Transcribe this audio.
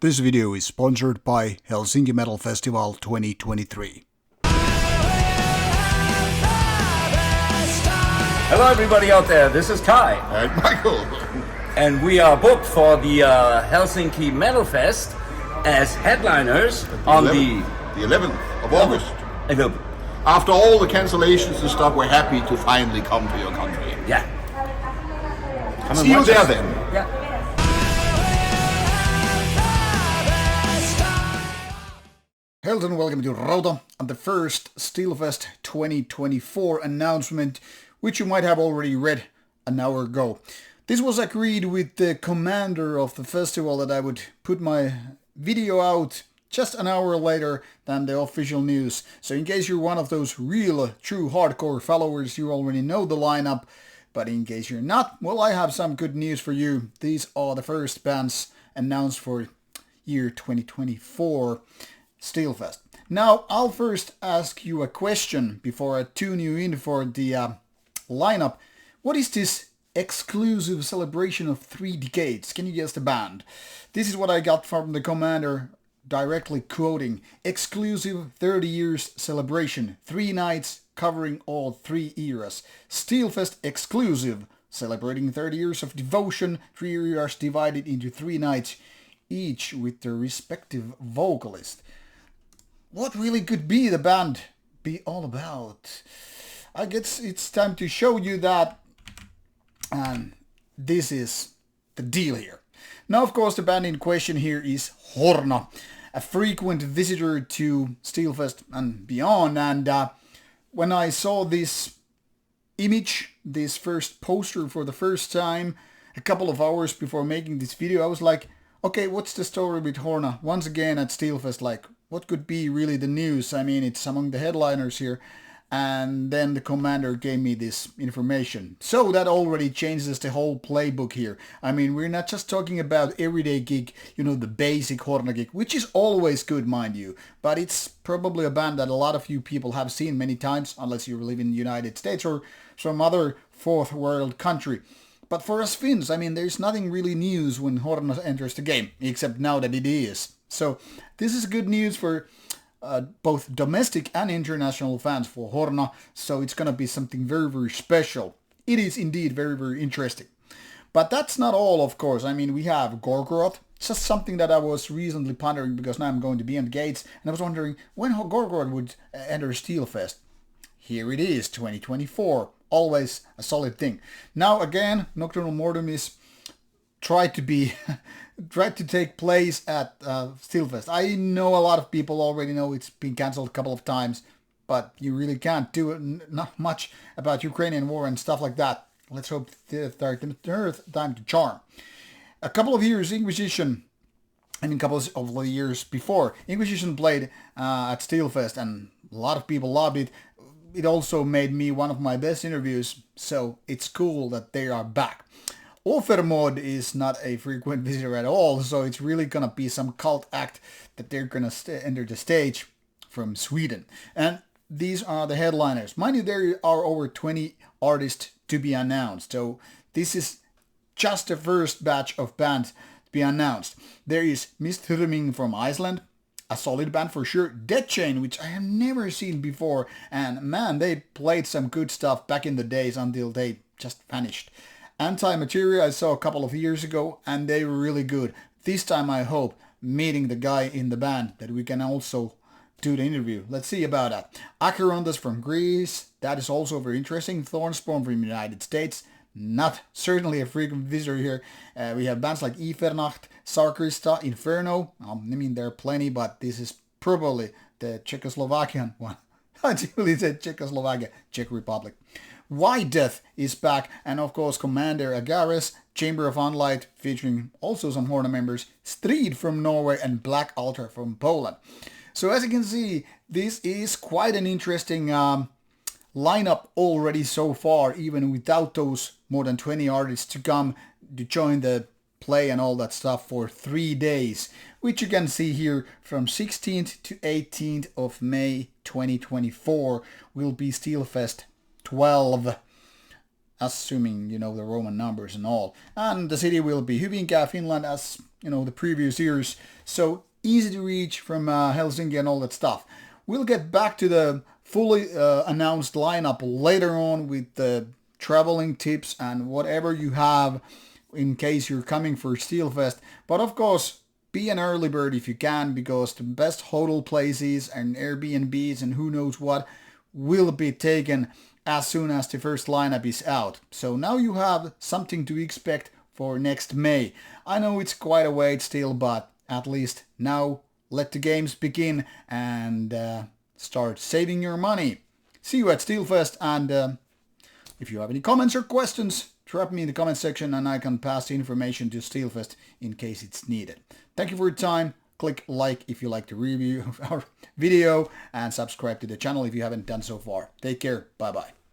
This video is sponsored by Helsinki Metal Festival 2023. Hello everybody out there, this is Kai. And Michael. And we are booked for the Helsinki Metal Fest as headliners on the 11th of August. After After all the cancellations and stuff, we're happy to finally come to your country. Yeah. Come See you watch there us. then. Yeah. Hello and welcome to Rauta and the first Steelfest 2024 announcement, which you might have already read an hour ago. This was agreed with the commander of the festival that I would put my video out just an hour later than the official news. So in case you're one of those real, true hardcore followers, you already know the lineup. But in case you're not, well, I have some good news for you. These are the first bands announced for year 2024 Steelfest. Now, I'll first ask you a question before I tune you in for the lineup. What is this exclusive celebration of 3 decades? Can you guess the band? This is what I got from the commander, directly quoting: exclusive 30 years celebration, 3 nights covering all 3 eras. Steelfest exclusive, celebrating 30 years of devotion, 3 eras divided into 3 nights, each with their respective vocalist. What really could be the band be all about? I guess it's time to show you that, and this is the deal here. Now, of course, the band in question here is Horna, a frequent visitor to Steelfest and beyond, and when I saw this image, this first poster for the first time, a couple of hours before making this video, I was like, okay, what's the story with Horna? Once again at Steelfest, like, what could be really the news? I mean, it's among the headliners here. And then the commander gave me this information. So that already changes the whole playbook here. I mean, we're not just talking about everyday gig, the basic Horna gig, which is always good, mind you. But it's probably a band that a lot of you people have seen many times, unless you live in the United States or some other fourth world country. But for us Finns, I mean, there's nothing really news when Horna enters the game, except now that it is. So this is good news for both domestic and international fans for Horna, so it's going to be something very, very special. It is indeed very, very interesting. But that's not all, of course. I mean, we have Gorgoroth, just something that I was recently pondering because now I'm going to be on Gates, and I was wondering when Gorgoroth would enter Steelfest. Here it is, 2024. Always a solid thing. Now again, Nocturnal Mortem is tried to take place at Steelfest. I know a lot of people already know it's been cancelled a couple of times, but you really can't do it, not much about Ukrainian war and stuff like that. Let's hope the third time to charm. A couple of years, Inquisition, a couple of years before, Inquisition played at Steelfest, and a lot of people loved it. It also made me one of my best interviews, so it's cool that they are back. Offermod is not a frequent visitor at all, so it's really gonna be some cult act that they're gonna enter the stage from Sweden. And these are the headliners. Mind you, there are over 20 artists to be announced, so this is just the first batch of bands to be announced. There is Misthryming from Iceland, a solid band for sure. Death Chain, which I have never seen before, and man, they played some good stuff back in the days until they just vanished. Anti-Materia I saw a couple of years ago, and they were really good. This time I hope, meeting the guy in the band, that we can also do the interview. Let's see about that. Acherondas from Greece, that is also very interesting. Thornspawn from the United States, not certainly a frequent visitor here. We have bands like Ifernacht, Sarkrista, Inferno. I mean, there are plenty, but this is probably the Czechoslovakian one. I really said Czechoslovakia, Czech Republic. White Death is back, and of course Commander Agares, Chamber of Unlight, featuring also some Horna members, Strid from Norway, and Black Altar from Poland. So as you can see, this is quite an interesting lineup already so far, even without those more than 20 artists to come to join the play and all that stuff for 3 days, which you can see here from 16th to 18th of May 2024 will be Steelfest 12. assuming, the Roman numbers and all. And the city will be Hyvinkää, Finland, as, the previous years. So easy to reach from Helsinki and all that stuff. We'll get back to the fully announced lineup later on with the traveling tips and whatever you have in case you're coming for Steelfest. But of course, be an early bird if you can, because the best hotel places and Airbnbs and who knows what will be taken as soon as the first lineup is out. So now you have something to expect for next May. I know it's quite a wait still, but at least now let the games begin and start saving your money. See you at Steelfest, and if you have any comments or questions, drop me in the comment section and I can pass the information to Steelfest in case it's needed. Thank you for your time. Click like if you like the review of our video and subscribe to the channel if you haven't done so far. Take care. Bye bye.